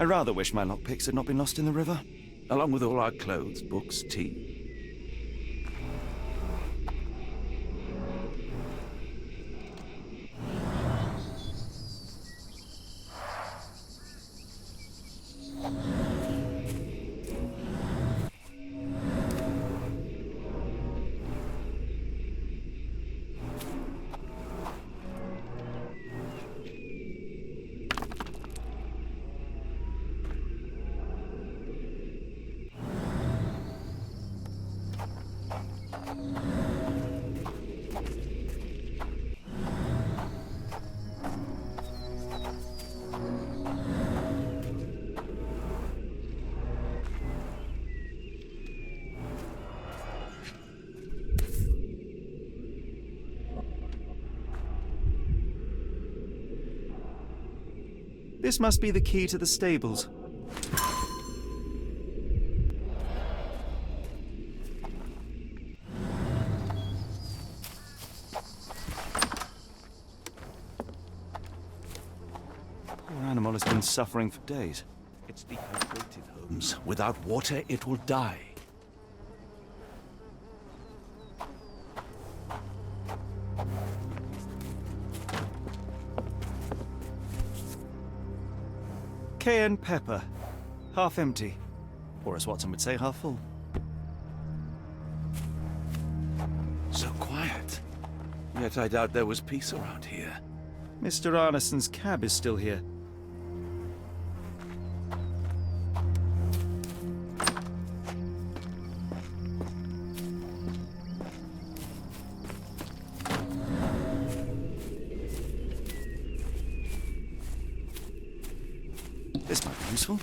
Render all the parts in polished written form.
I rather wish my lockpicks had not been lost in the river. Along with all our clothes, books, tea. This must be the key to the stables. Poor animal has been suffering for days. It's dehydrated, Holmes. Without water, it will die. Cayenne pepper. Half empty. Or as Watson would say, half full. So quiet. Yet I doubt there was peace around here. Mr. Arneson's cab is still here. This might be useful.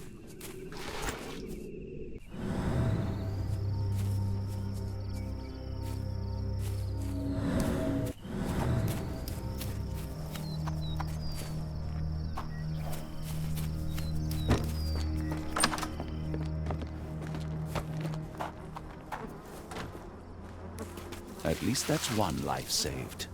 At least that's one life saved.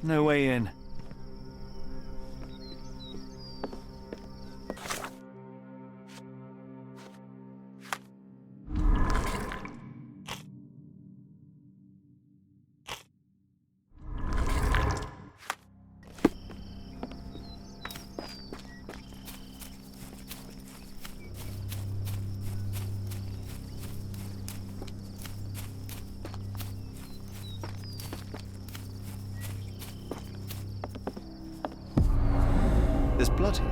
No way in. There's blood here.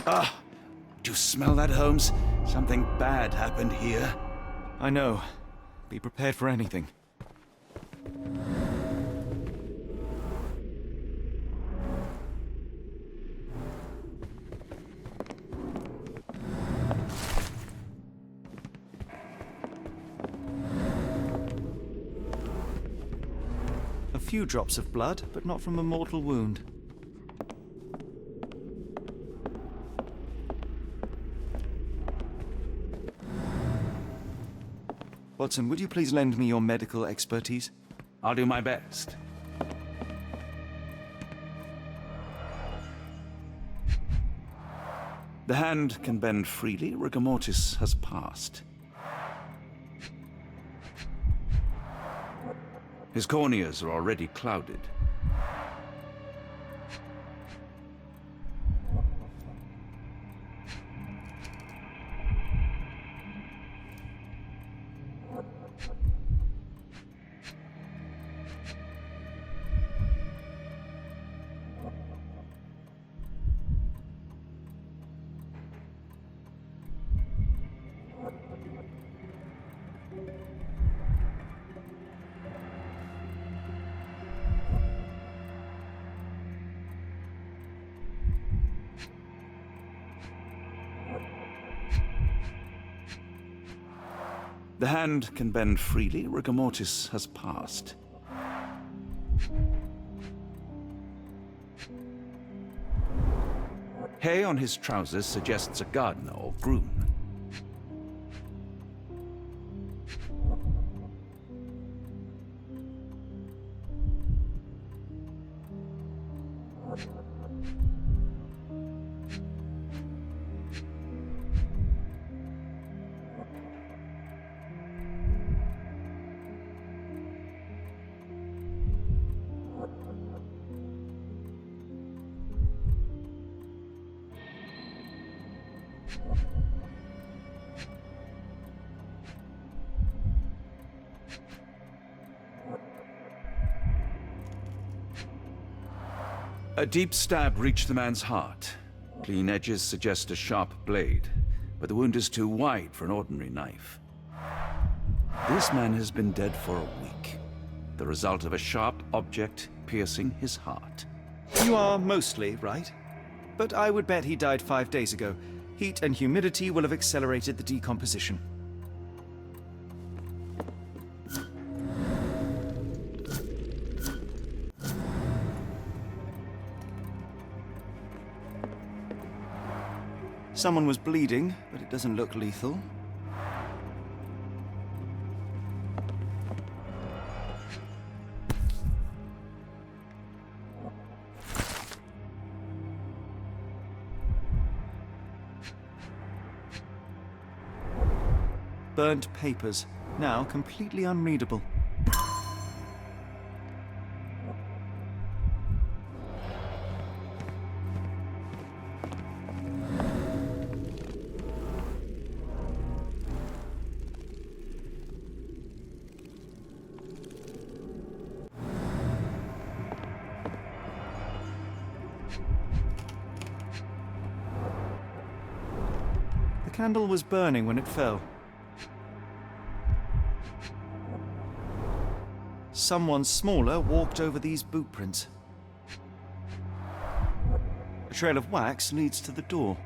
Ah! Do you smell that, Holmes? Something bad happened here. I know. Be prepared for anything. A few drops of blood, but not from a mortal wound. Watson, would you please lend me your medical expertise? I'll do my best. The hand can bend freely. Rigor mortis has passed. His corneas are already clouded. The hand can bend freely. Rigor mortis has passed. Hay on his trousers suggests a gardener or groom. A deep stab reached the man's heart. Clean edges suggest a sharp blade, but the wound is too wide for an ordinary knife. This man has been dead for a week, the result of a sharp object piercing his heart. You are mostly right, but I would bet he died 5 days ago. Heat and humidity will have accelerated the decomposition. Someone was bleeding, but it doesn't look lethal. Burnt papers, now completely unreadable. The candle was burning when it fell. Someone smaller walked over these boot prints. A trail of wax leads to the door.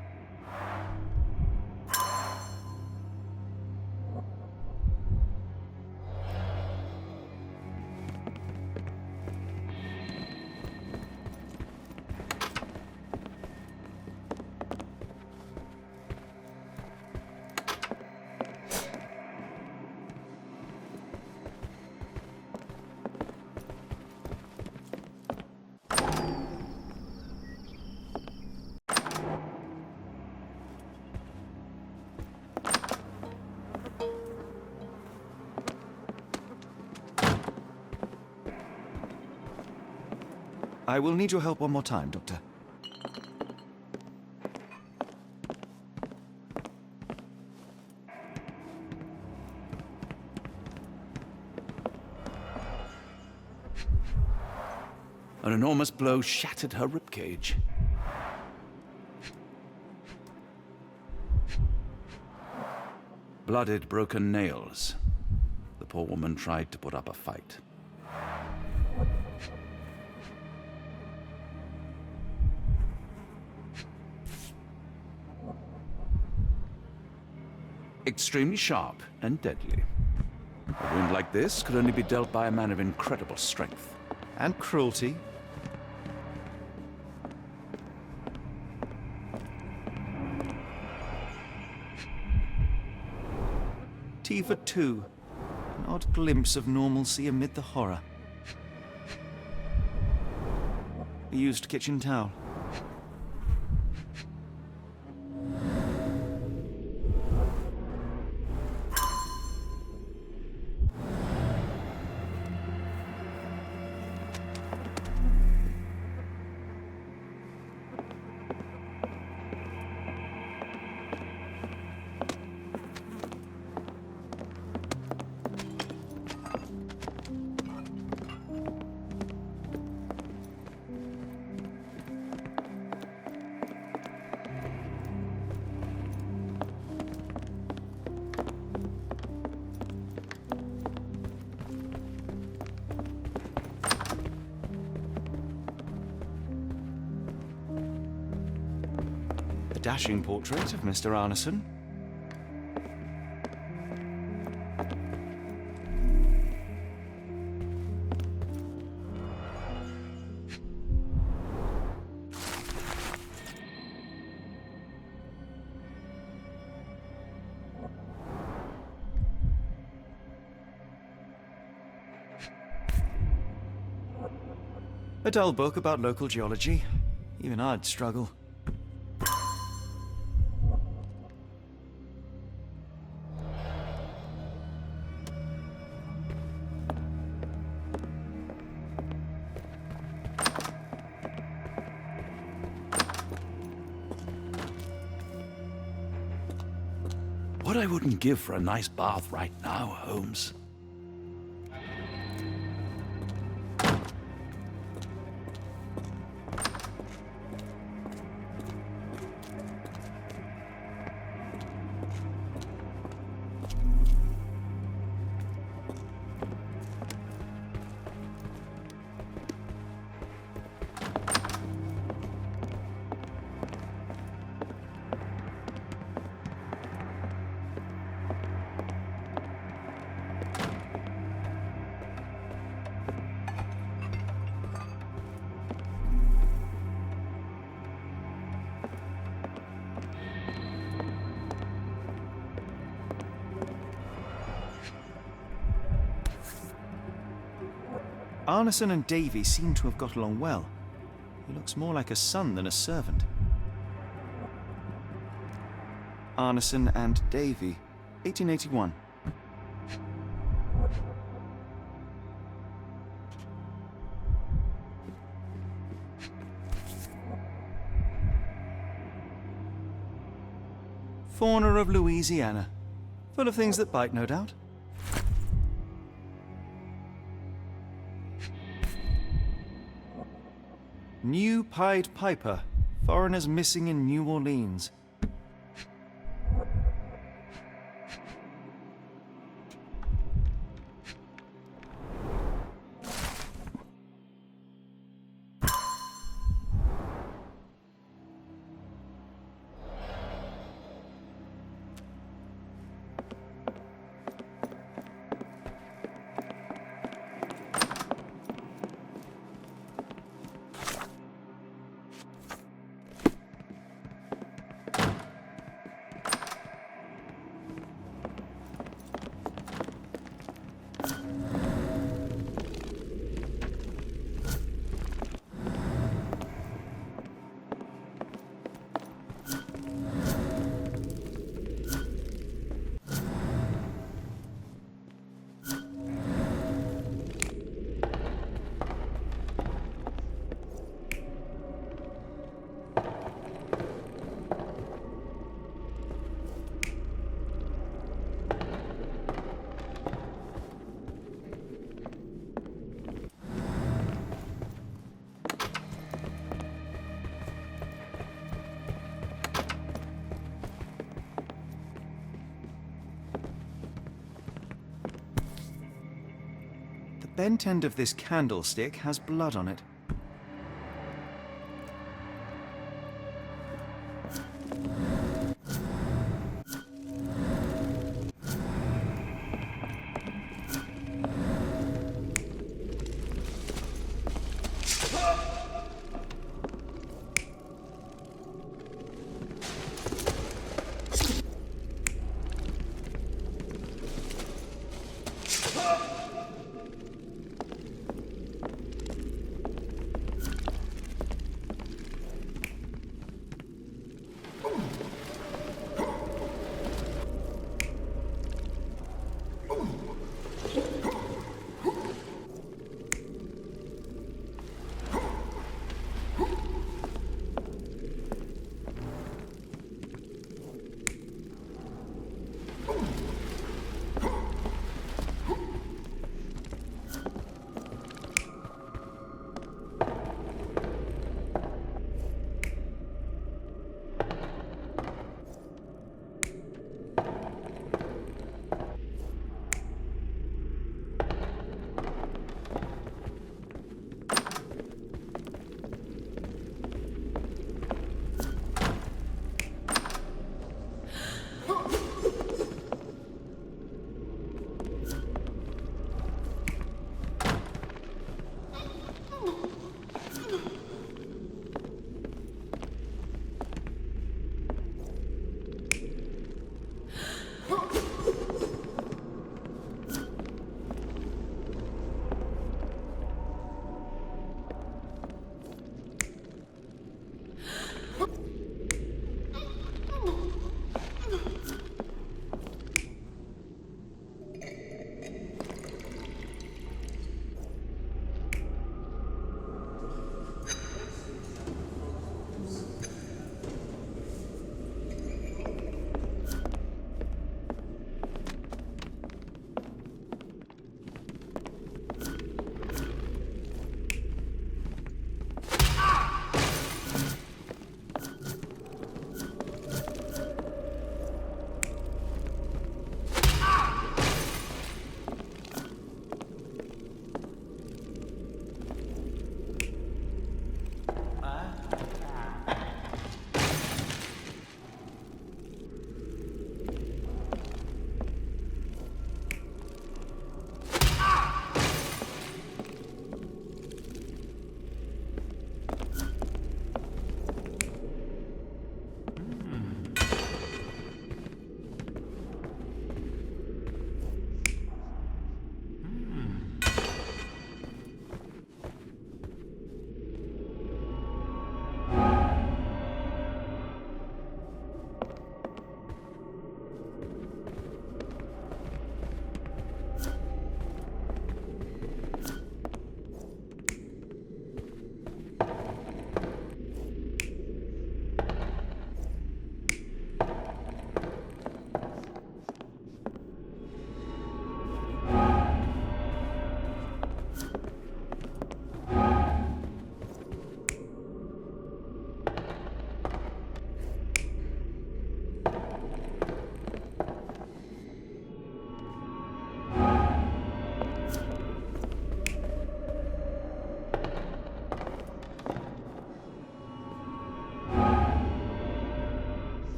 I will need your help one more time, Doctor. An enormous blow shattered her ribcage. Blooded, broken nails. The poor woman tried to put up a fight. Extremely sharp and deadly. A wound like this could only be dealt by a man of incredible strength. And cruelty. T for 2. An odd glimpse of normalcy amid the horror. A used kitchen towel. A dashing portrait of Mr. Arneson. A dull book about local geology. Even I'd struggle. What I wouldn't give for a nice bath right now, Holmes. Arneson and Davy seem to have got along well. He looks more like a son than a servant. Arneson and Davy, 1881. Fauna of Louisiana. Full of things that bite, no doubt. New Pied Piper. Foreigners missing in New Orleans. The bent end of this candlestick has blood on it.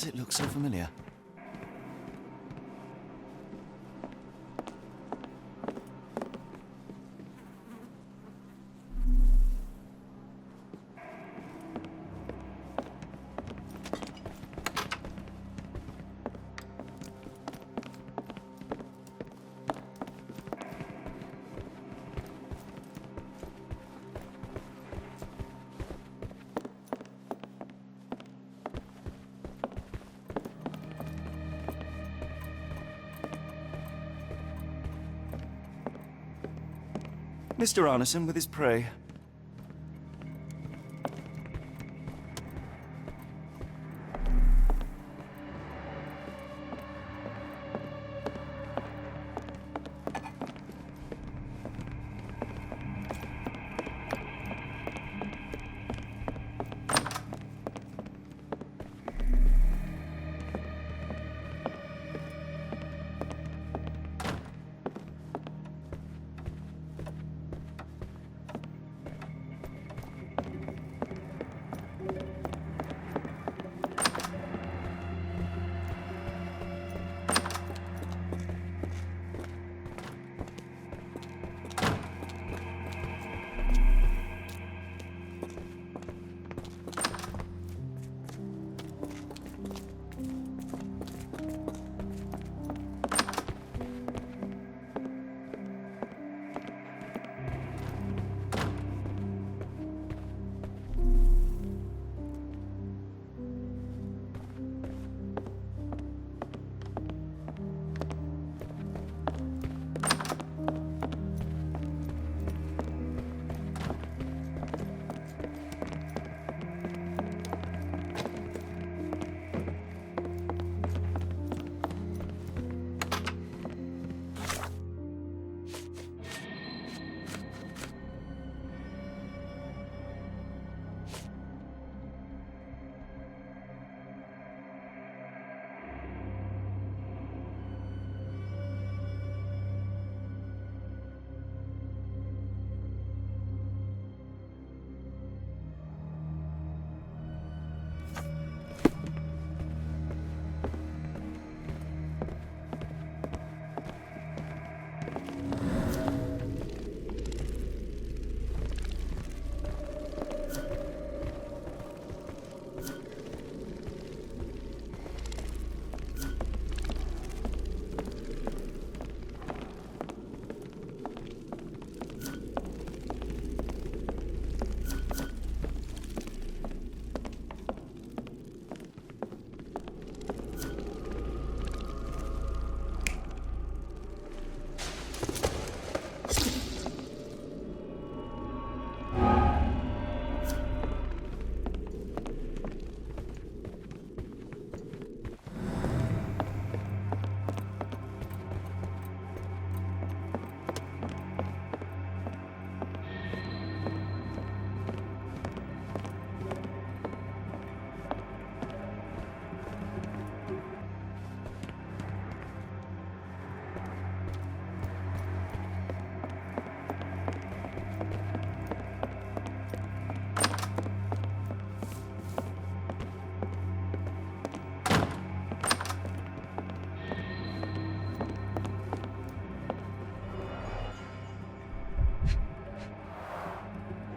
does it look so familiar? Mr. Arneson with his prey.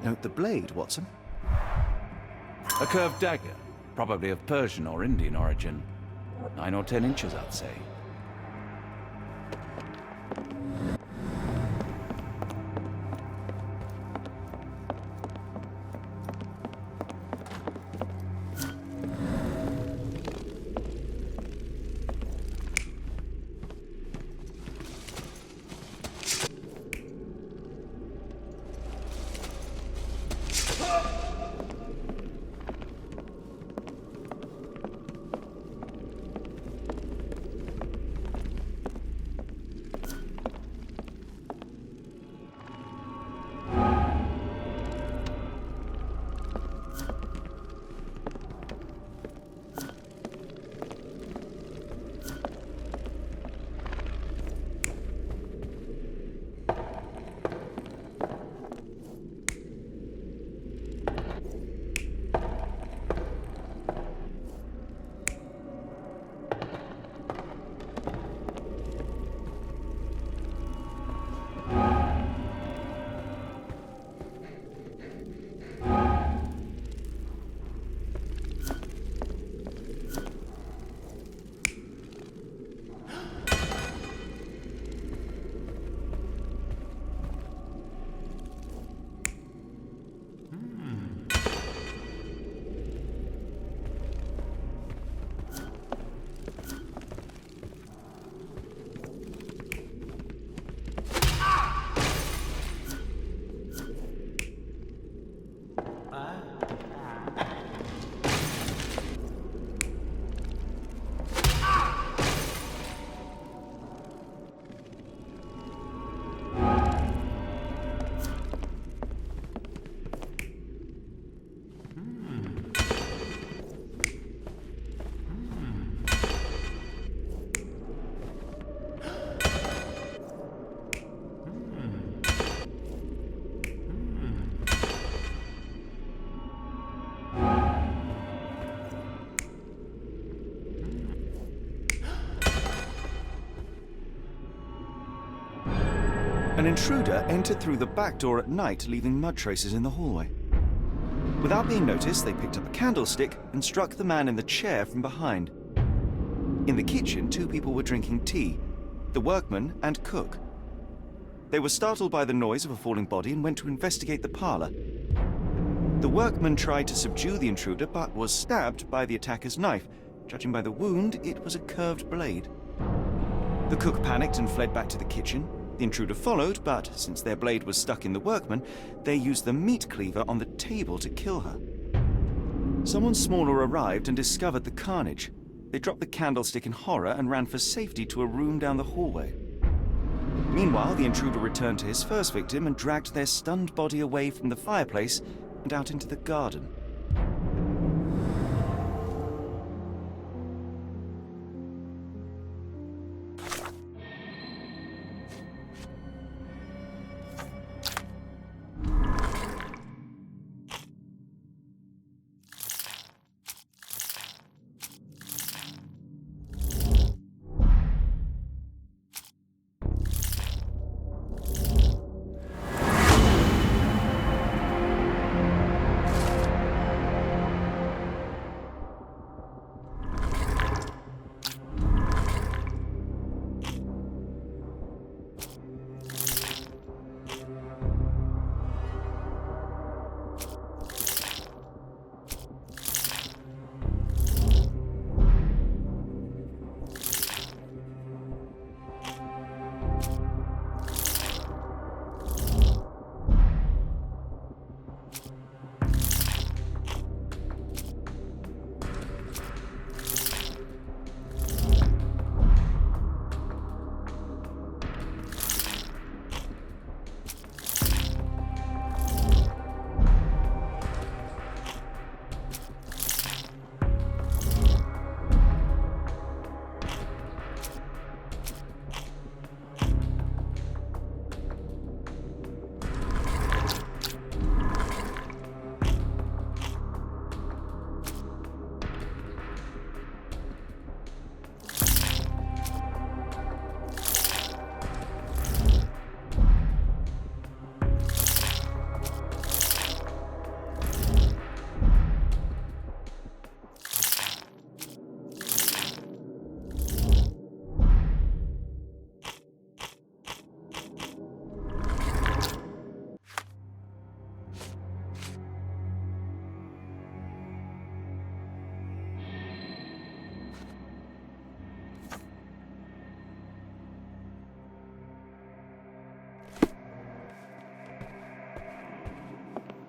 Note the blade, Watson. A curved dagger, probably of Persian or Indian origin. 9 or 10 inches, I'd say. An intruder entered through the back door at night, leaving mud traces in the hallway. Without being noticed, they picked up a candlestick and struck the man in the chair from behind. In the kitchen, 2 people were drinking tea, the workman and cook. They were startled by the noise of a falling body and went to investigate the parlor. The workman tried to subdue the intruder but was stabbed by the attacker's knife. Judging by the wound, it was a curved blade. The cook panicked and fled back to the kitchen. The intruder followed, but since their blade was stuck in the workman, they used the meat cleaver on the table to kill her. Someone smaller arrived and discovered the carnage. They dropped the candlestick in horror and ran for safety to a room down the hallway. Meanwhile, the intruder returned to his first victim and dragged their stunned body away from the fireplace and out into the garden.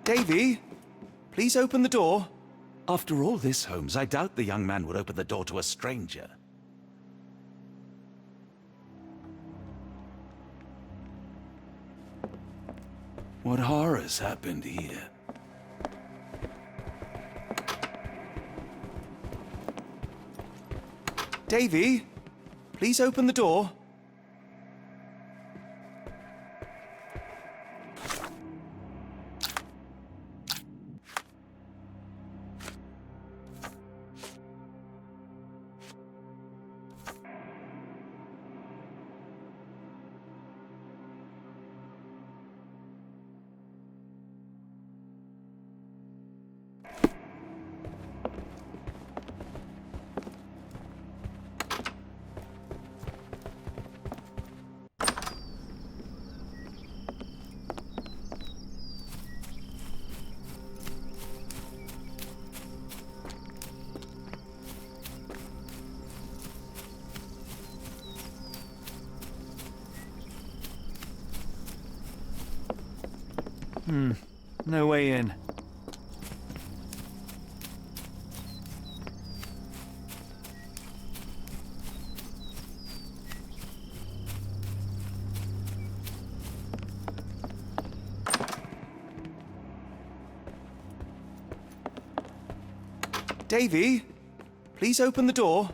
Davy, please open the door. After all this, Holmes, I doubt the young man would open the door to a stranger. What horrors happened here? Davy, please open the door. No way in. Davy, please open the door.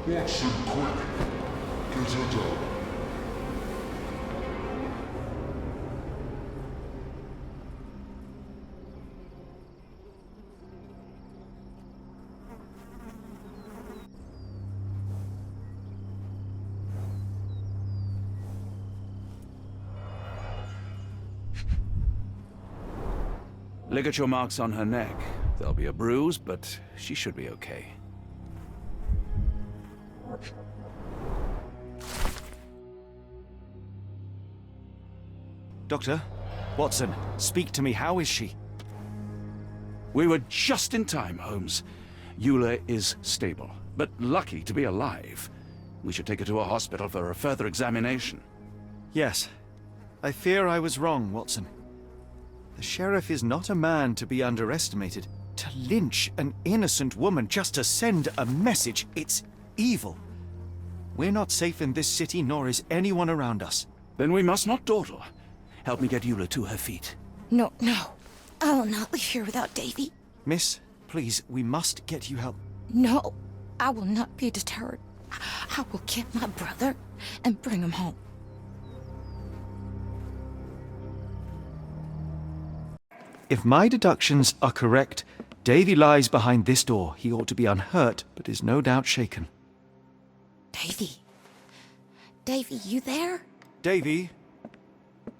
Watson, quick! Get her done. Ligature marks on her neck. There'll be a bruise, but she should be okay. Doctor? Watson, speak to me. How is she? We were just in time, Holmes. Eula is stable, but lucky to be alive. We should take her to a hospital for a further examination. Yes. I fear I was wrong, Watson. The sheriff is not a man to be underestimated. To lynch an innocent woman just to send a message, it's evil. We're not safe in this city, nor is anyone around us. Then we must not dawdle. Help me get Eula to her feet. No, no. I will not leave here without Davy. Miss, please, we must get you help. No, I will not be deterred. I will get my brother and bring him home. If my deductions are correct, Davy lies behind this door. He ought to be unhurt, but is no doubt shaken. Davy. Davy, you there? Davy,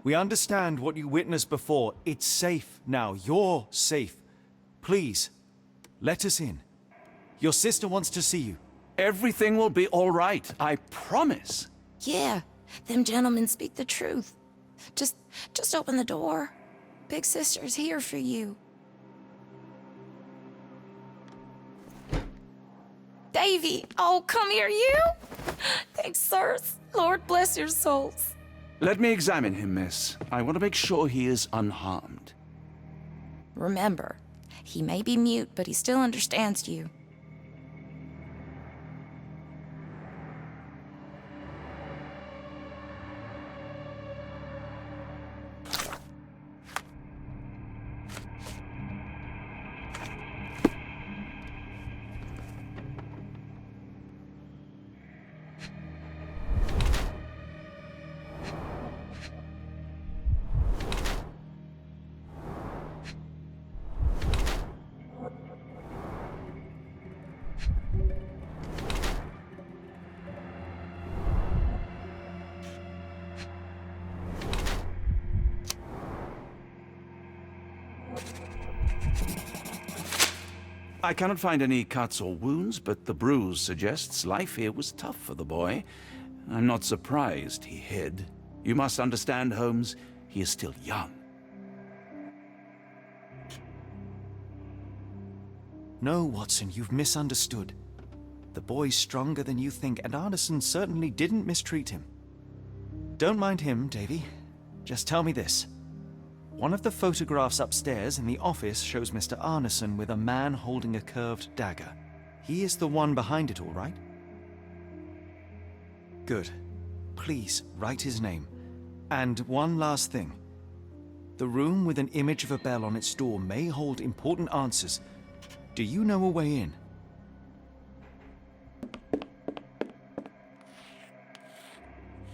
we understand what you witnessed before. It's safe now. You're safe. Please, let us in. Your sister wants to see you. Everything will be all right, I promise. Yeah, them gentlemen speak the truth. Just open the door. Big sister's here for you. Davy! Oh, come here, you! Thanks, sirs. Lord bless your souls. Let me examine him, miss. I want to make sure he is unharmed. Remember, he may be mute, but he still understands you. I cannot find any cuts or wounds, but the bruise suggests life here was tough for the boy. I'm not surprised he hid. You must understand, Holmes, he is still young. No, Watson, you've misunderstood. The boy's stronger than you think, and Arneson certainly didn't mistreat him. Don't mind him, Davy. Just tell me this. One of the photographs upstairs in the office shows Mr. Arneson with a man holding a curved dagger. He is the one behind it, all right? Good. Please, write his name. And one last thing. The room with an image of a bell on its door may hold important answers. Do you know a way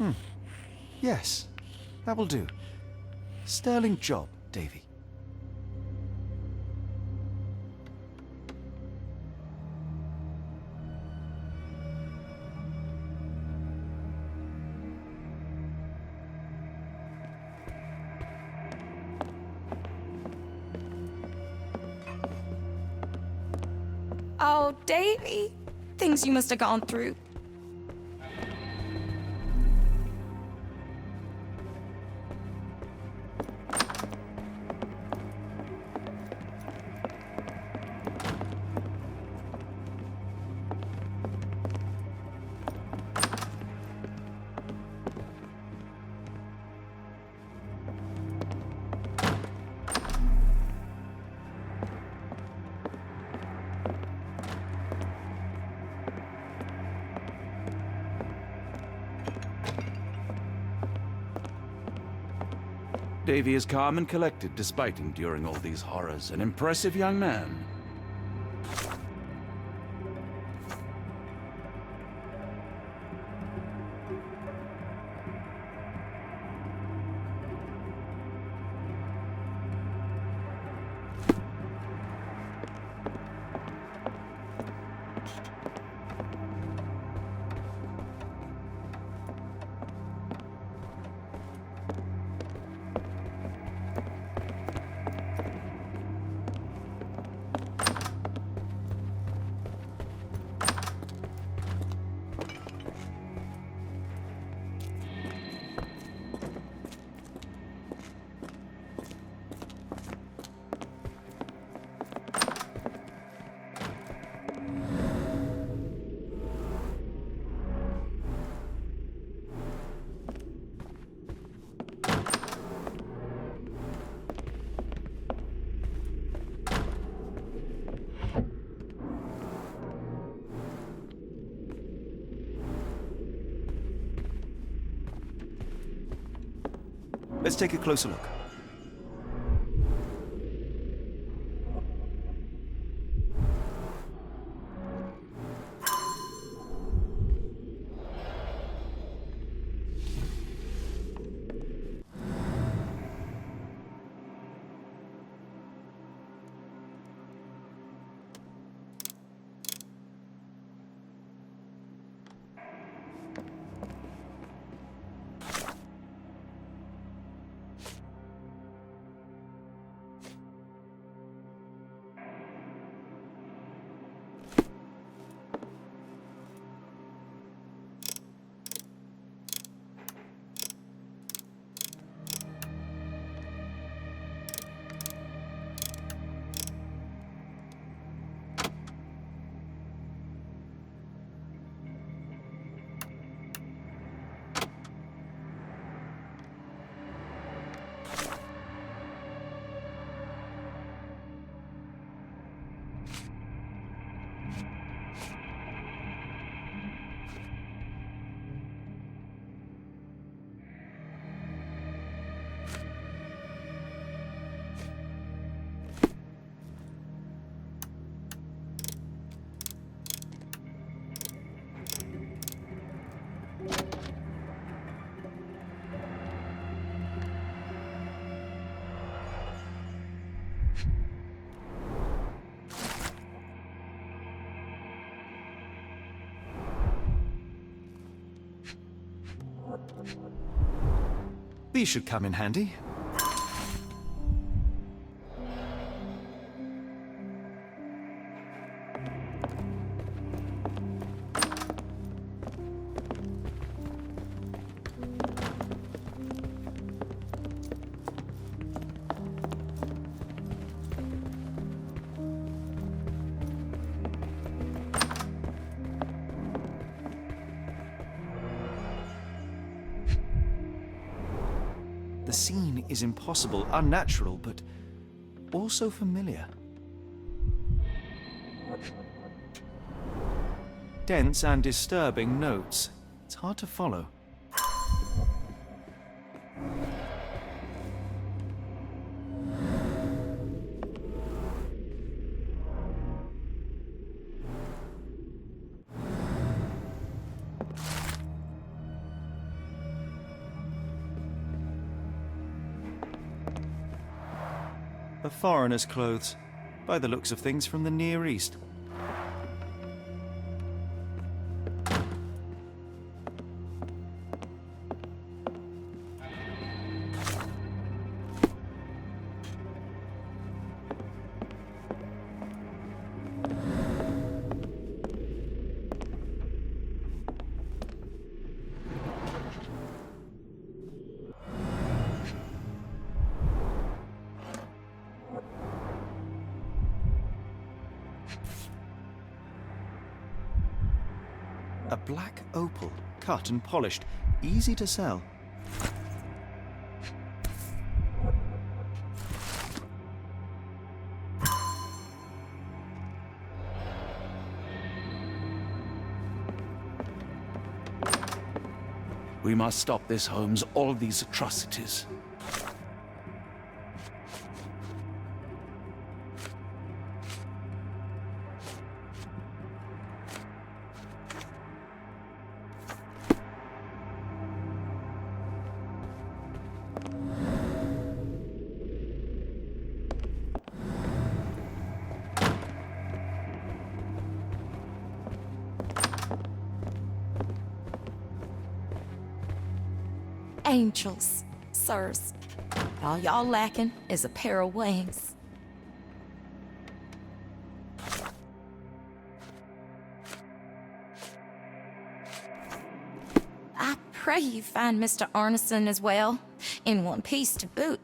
in? Yes, that will do. Sterling job, Davy. Oh, Davy. Things you must have gone through. Davy is calm and collected despite enduring all these horrors. An impressive young man. Let's take a closer look. These should come in handy. The scene is impossible, unnatural, but also familiar. Dense and disturbing notes. It's hard to follow. A foreigner's clothes, by the looks of things from the Near East. A black opal, cut and polished, easy to sell. We must stop this, Holmes. All these atrocities. Angels, sirs. All y'all lacking is a pair of wings. I pray you find Mr. Arneson as well, in one piece to boot.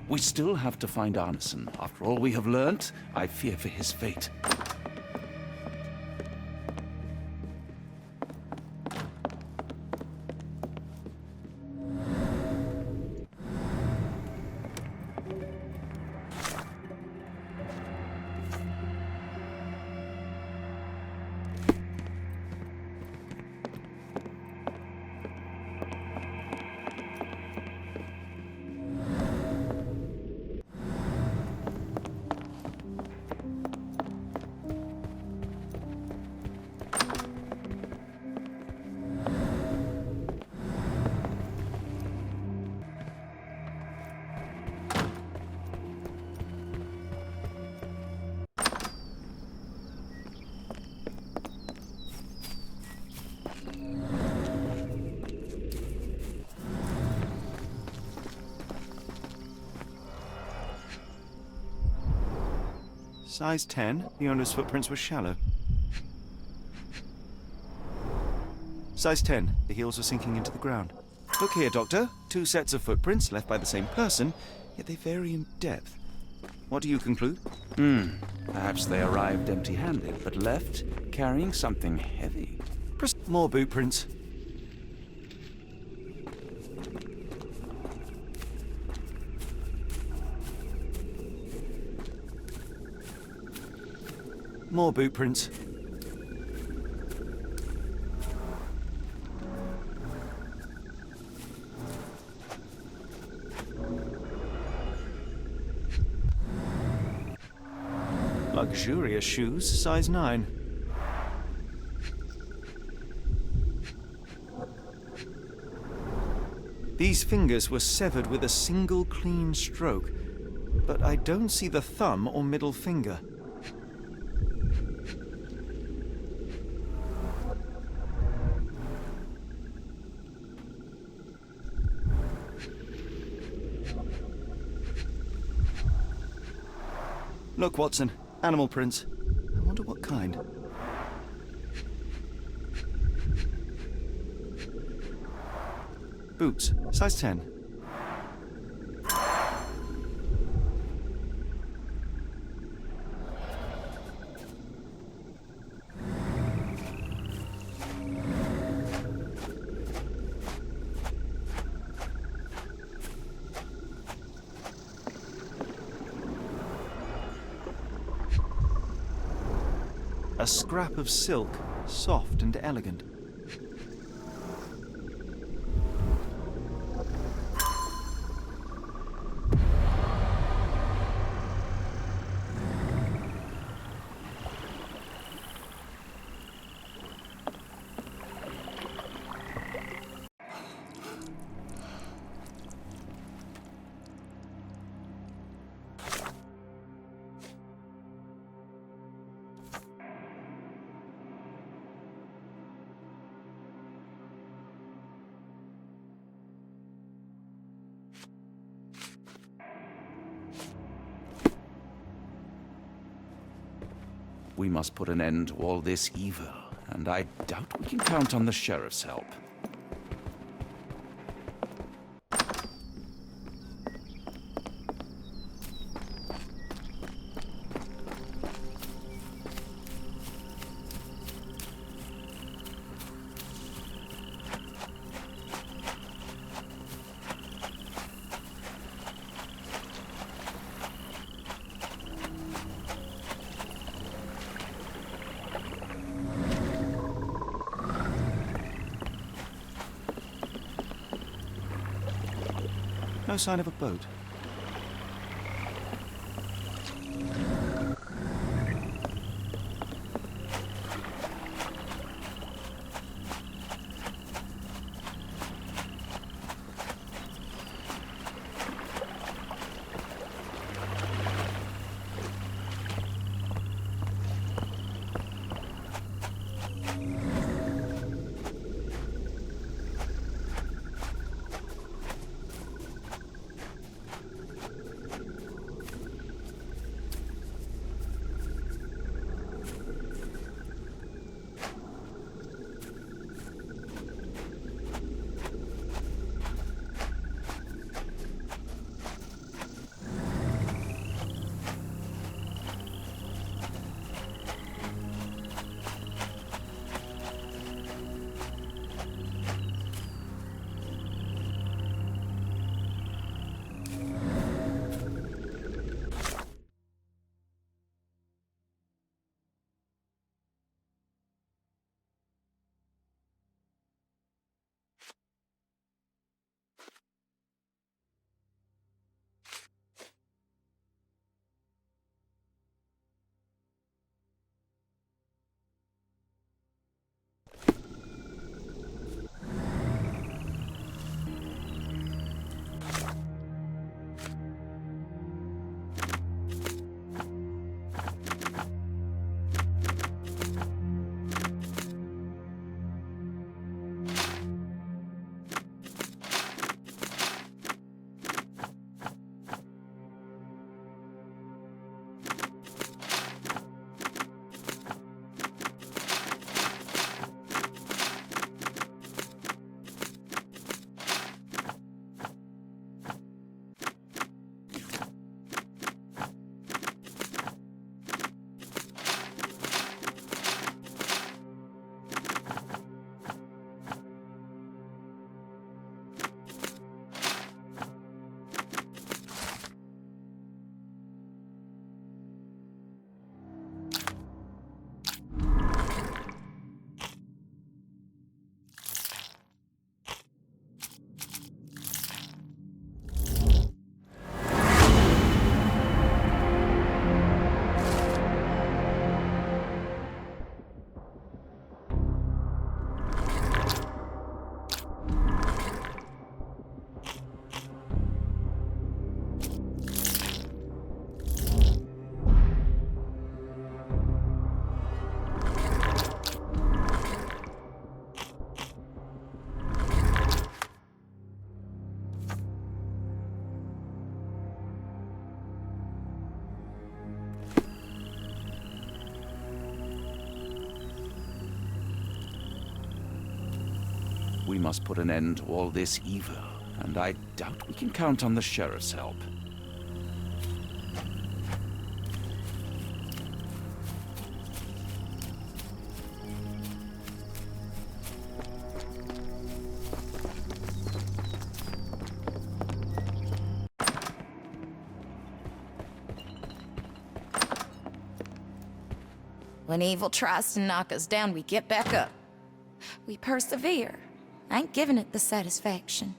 We still have to find Arneson. After all we have learnt, I fear for his fate. Size 10, the owner's footprints were shallow. Size 10, the heels were sinking into the ground. Look here, Doctor. 2 sets of footprints left by the same person, yet they vary in depth. What do you conclude? Perhaps they arrived empty-handed, but left carrying something heavy. More boot prints. More boot prints. Luxurious shoes, size 9. These fingers were severed with a single clean stroke, but I don't see the thumb or middle finger. Look, Watson. Animal prints. I wonder what kind. Boots. Size 10. A scrap of silk, soft and elegant. We must put an end to all this evil, and I doubt we can count on the sheriff's help. No sign of a boat. We must put an end to all this evil, and I doubt we can count on the sheriff's help. When evil tries to knock us down, we get back up. We persevere. I ain't giving it the satisfaction.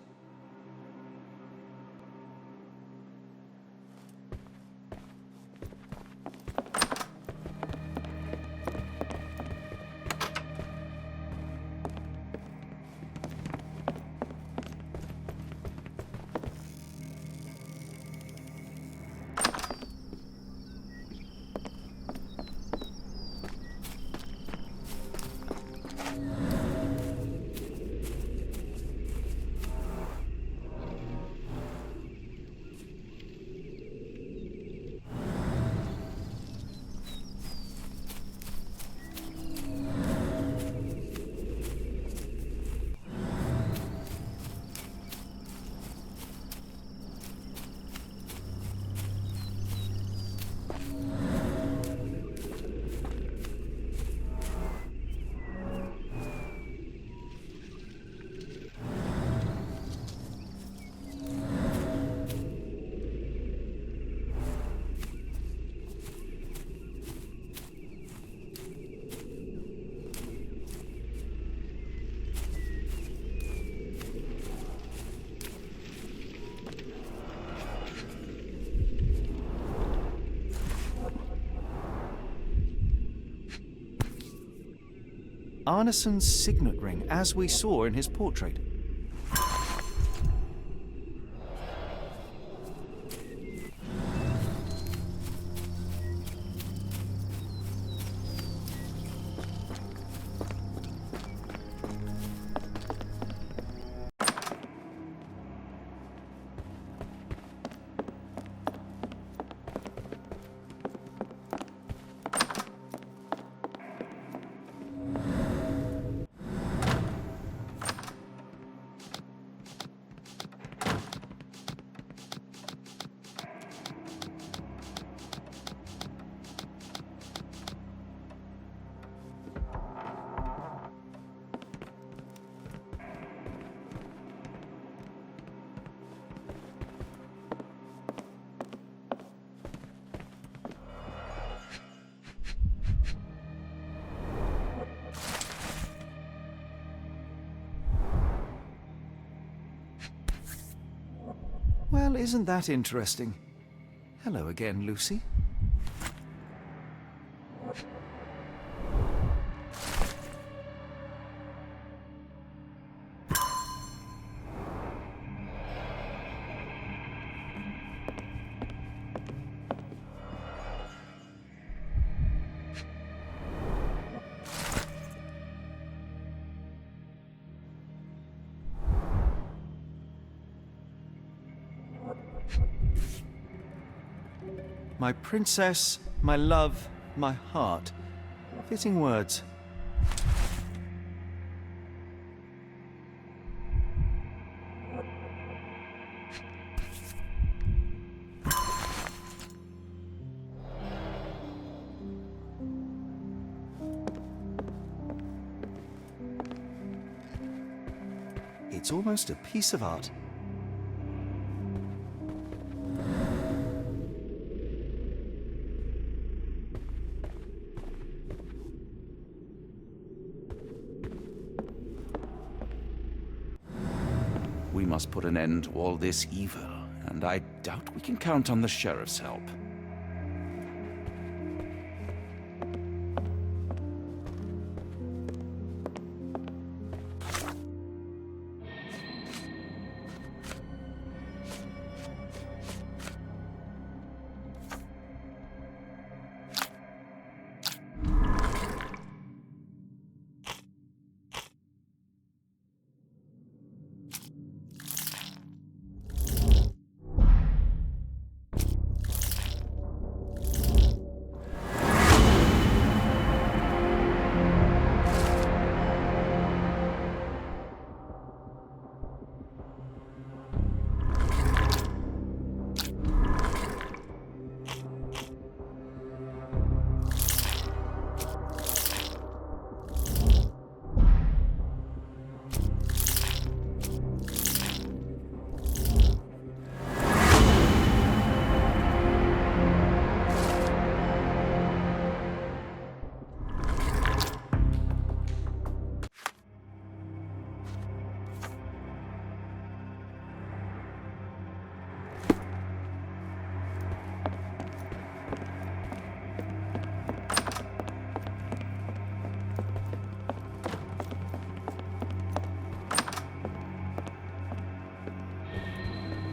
Arneson's signet ring, as we saw in his portrait. Well, isn't that interesting? Hello again, Lucy. My princess, my love, my heart. Fitting words. It's almost a piece of art. We must put an end to all this evil, and I doubt we can count on the sheriff's help.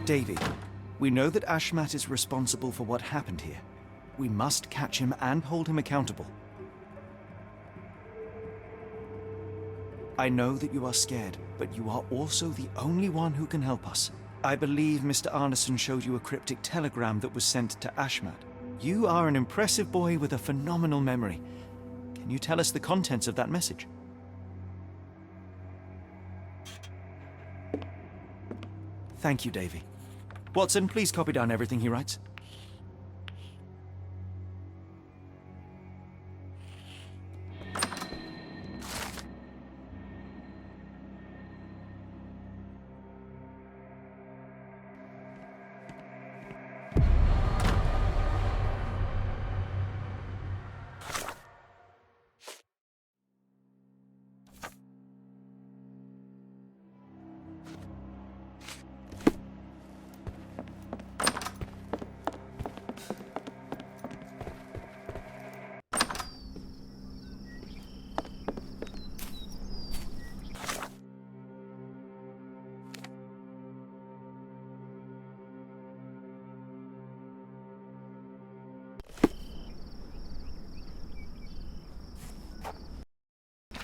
Davy, we know that Ashmat is responsible for what happened here. We must catch him and hold him accountable. I know that you are scared, but you are also the only one who can help us. I believe Mr. Arneson showed you a cryptic telegram that was sent to Ashmat. You are an impressive boy with a phenomenal memory. Can you tell us the contents of that message? Thank you, Davy. Watson, please copy down everything he writes.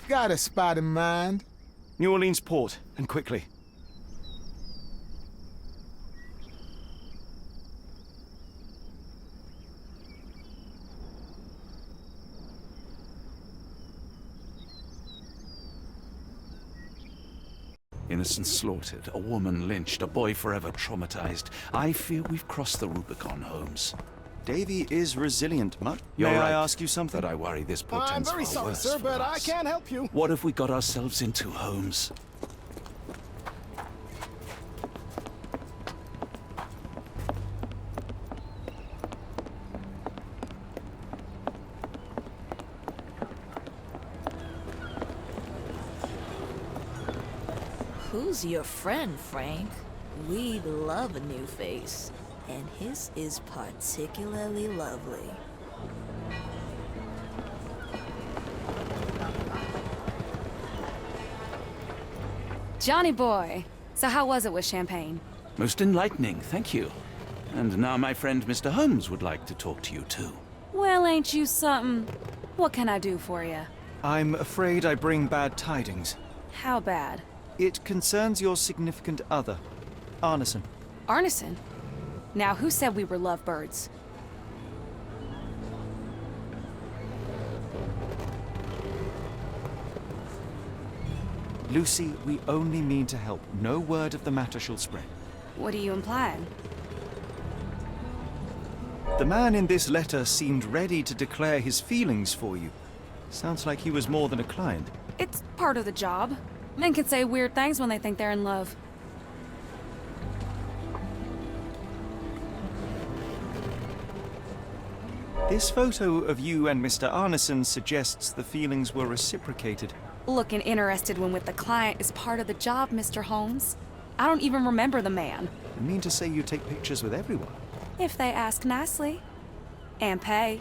Got a spot in mind. New Orleans port, and quickly. Innocents slaughtered, a woman lynched, a boy forever traumatized. I fear we've crossed the Rubicon, Holmes. Davy is resilient, Mutt. You're May right, I ask you something? But I worry this I'm portends very far sorry, worse sir, for but I us. can't help you. What have we got ourselves into, Holmes? Who's your friend, Frank? We'd love a new face, and his is particularly lovely. Johnny boy, so how was it with Champagne? Most enlightening, thank you. And now my friend Mr. Holmes would like to talk to you too. Well, ain't you something? What can I do for you? I'm afraid I bring bad tidings. How bad? It concerns your significant other, Arneson. Arneson? Now, who said we were lovebirds? Lucy, we only mean to help. No word of the matter shall spread. What are you implying? The man in this letter seemed ready to declare his feelings for you. Sounds like he was more than a client. It's part of the job. Men can say weird things when they think they're in love. This photo of you and Mr. Arneson suggests the feelings were reciprocated. Looking interested when with the client is part of the job, Mr. Holmes. I don't even remember the man. You mean to say you take pictures with everyone? If they ask nicely. And pay.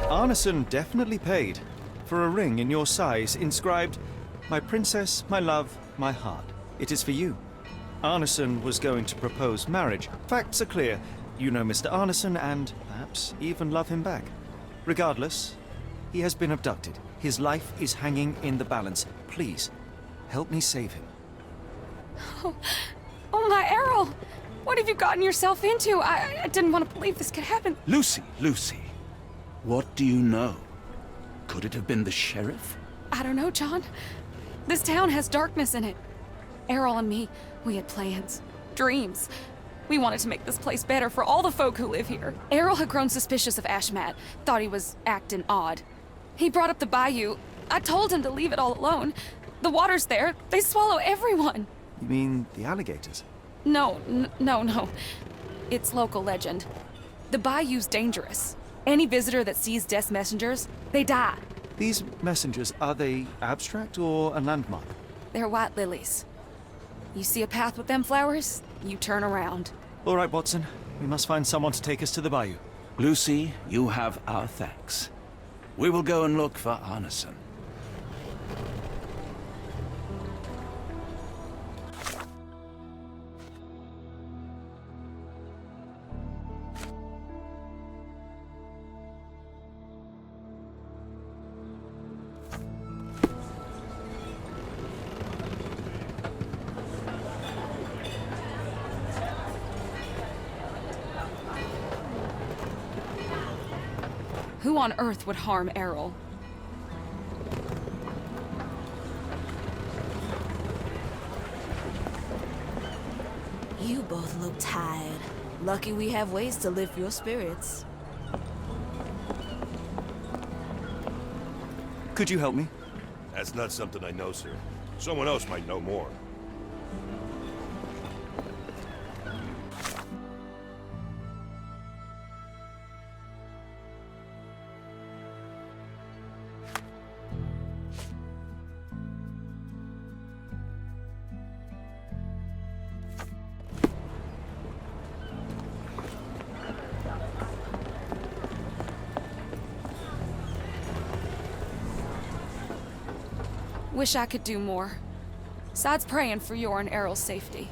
Arneson definitely paid for a ring in your size inscribed, "My princess, my love, my heart." It is for you. Arneson was going to propose marriage. Facts are clear. You know Mr. Arneson and perhaps even love him back. Regardless, he has been abducted. His life is hanging in the balance. Please, help me save him. Oh my Errol! What have you gotten yourself into? I didn't want to believe this could happen. Lucy, Lucy, what do you know? Could it have been the sheriff? I don't know, John. This town has darkness in it. Errol and me, we had plans, dreams. We wanted to make this place better for all the folk who live here. Errol had grown suspicious of Ashmat, thought he was acting odd. He brought up the bayou. I told him to leave it all alone. The water's there. They swallow everyone. You mean the alligators? No. It's local legend. The bayou's dangerous. Any visitor that sees Death's messengers, they die. These messengers, are they abstract or a landmark? They're white lilies. You see a path with them flowers, you turn around. All right, Watson. We must find someone to take us to the bayou. Lucy, you have our thanks. We will go and look for Arneson. Who on earth would harm Errol? You both look tired. Lucky we have ways to lift your spirits. Could you help me? That's not something I know, sir. Someone else might know more. Wish I could do more. Besides praying for your and Errol's safety.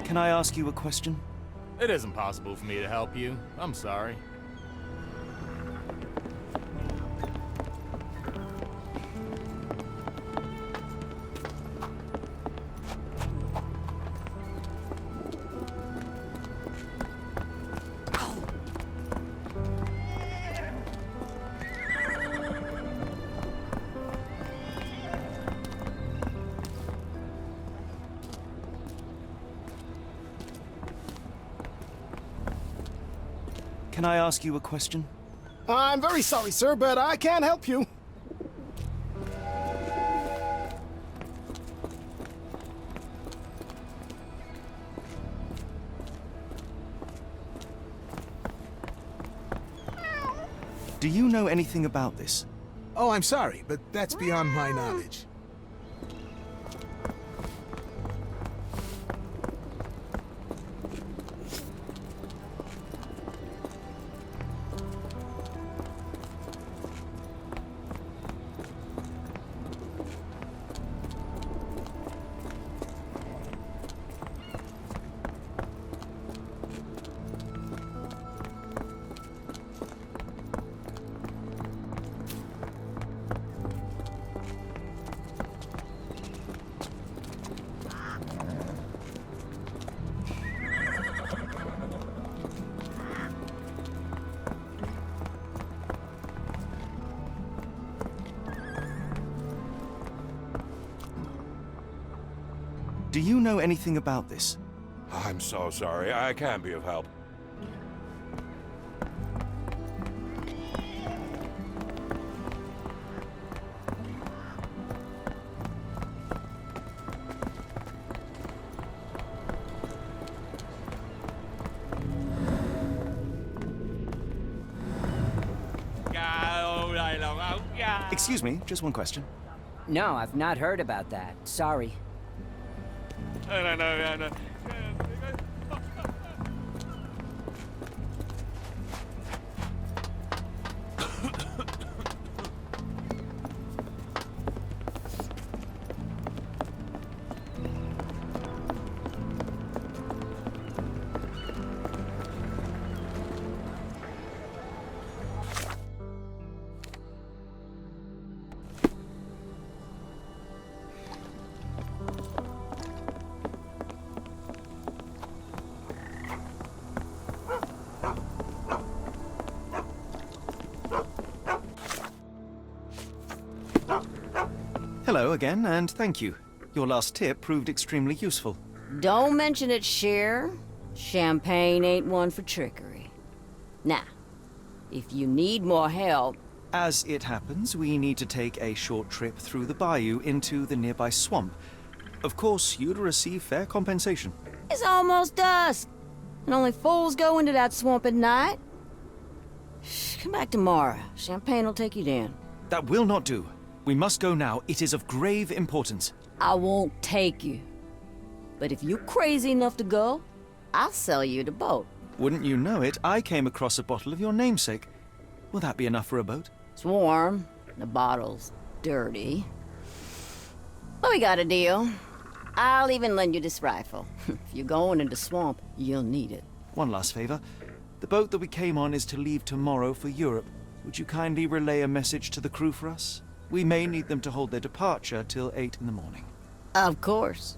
Can I ask you a question? It isn't possible for me to help you. I'm sorry. Can I ask you a question? I'm very sorry, sir, but I can't help you. Do you know anything about this? Oh, I'm sorry, but that's beyond my knowledge. Do you know anything about this? I'm so sorry. I can't be of help. Excuse me, just one question. No, I've not heard about that. Sorry. Hello again, and thank you. Your last tip proved extremely useful. Don't mention it, Cher. Champagne ain't one for trickery. Now, if you need more help... As it happens, we need to take a short trip through the bayou into the nearby swamp. Of course, you'd receive fair compensation. It's almost dusk, and only fools go into that swamp at night. Come back tomorrow. Champagne will take you down. That will not do. We must go now. It is of grave importance. I won't take you. But if you're crazy enough to go, I'll sell you the boat. Wouldn't you know it, I came across a bottle of your namesake. Will that be enough for a boat? It's warm. The bottle's dirty. But we got a deal. I'll even lend you this rifle. If you're going into swamp, you'll need it. One last favor. The boat that we came on is to leave tomorrow for Europe. Would you kindly relay a message to the crew for us? We may need them to hold their departure till 8 in the morning. Of course.